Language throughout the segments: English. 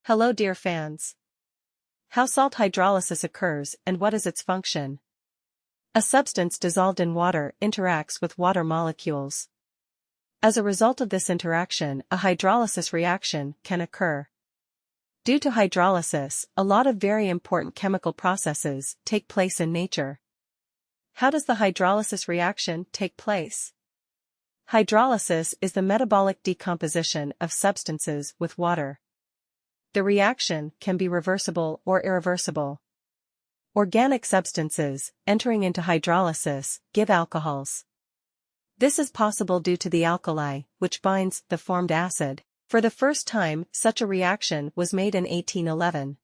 Hello dear fans. How salt hydrolysis occurs and what is its function? A substance dissolved in water interacts with water molecules. As a result of this interaction, a hydrolysis reaction can occur. Due to hydrolysis, a lot of very important chemical processes take place in nature. How does the hydrolysis reaction take place? Hydrolysis is the metabolic decomposition of substances with water. The reaction can be reversible or irreversible. Organic substances, entering into hydrolysis, give alcohols. This is possible due to the alkali, which binds the formed acid. For the first time, such a reaction was made in 1811.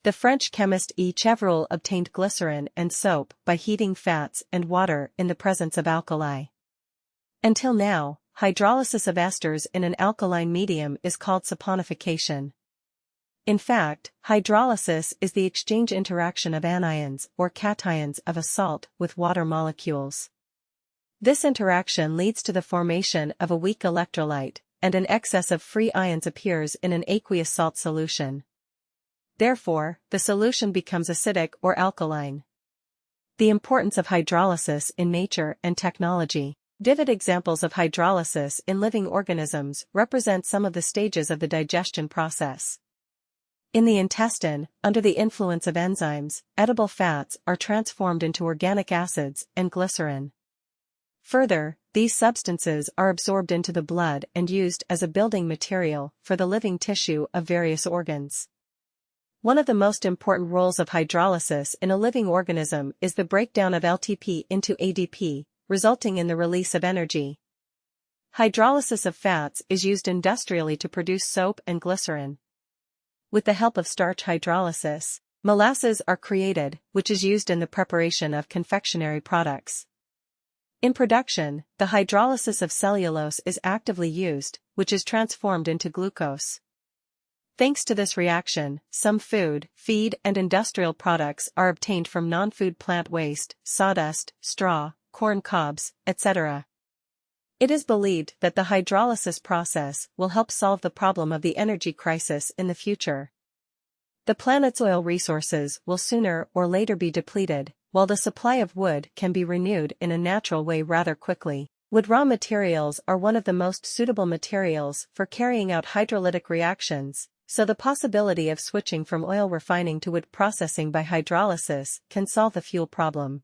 The French chemist E. Chevreul obtained glycerin and soap by heating fats and water in the presence of alkali. Until now, hydrolysis of esters in an alkaline medium is called saponification. In fact, hydrolysis is the exchange interaction of anions or cations of a salt with water molecules. This interaction leads to the formation of a weak electrolyte, and an excess of free ions appears in an aqueous salt solution. Therefore, the solution becomes acidic or alkaline. The importance of hydrolysis in nature and technology. Vivid examples of hydrolysis in living organisms represent some of the stages of the digestion process. In the intestine, under the influence of enzymes, edible fats are transformed into organic acids and glycerin. Further, these substances are absorbed into the blood and used as a building material for the living tissue of various organs. One of the most important roles of hydrolysis in a living organism is the breakdown of LTP into ADP, resulting in the release of energy. Hydrolysis of fats is used industrially to produce soap and glycerin. With the help of starch hydrolysis, molasses are created, which is used in the preparation of confectionery products. In production, the hydrolysis of cellulose is actively used, which is transformed into glucose. Thanks to this reaction, some food, feed and industrial products are obtained from non-food plant waste, sawdust, straw, corn cobs, etc. It is believed that the hydrolysis process will help solve the problem of the energy crisis in the future. The planet's oil resources will sooner or later be depleted, while the supply of wood can be renewed in a natural way rather quickly. Wood raw materials are one of the most suitable materials for carrying out hydrolytic reactions, so the possibility of switching from oil refining to wood processing by hydrolysis can solve the fuel problem.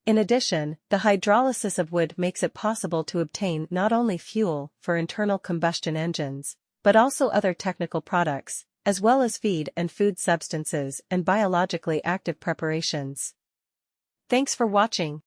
In addition, the hydrolysis of wood makes it possible to obtain not only fuel for internal combustion engines, but also other technical products, as well as feed and food substances and biologically active preparations. Thanks for watching.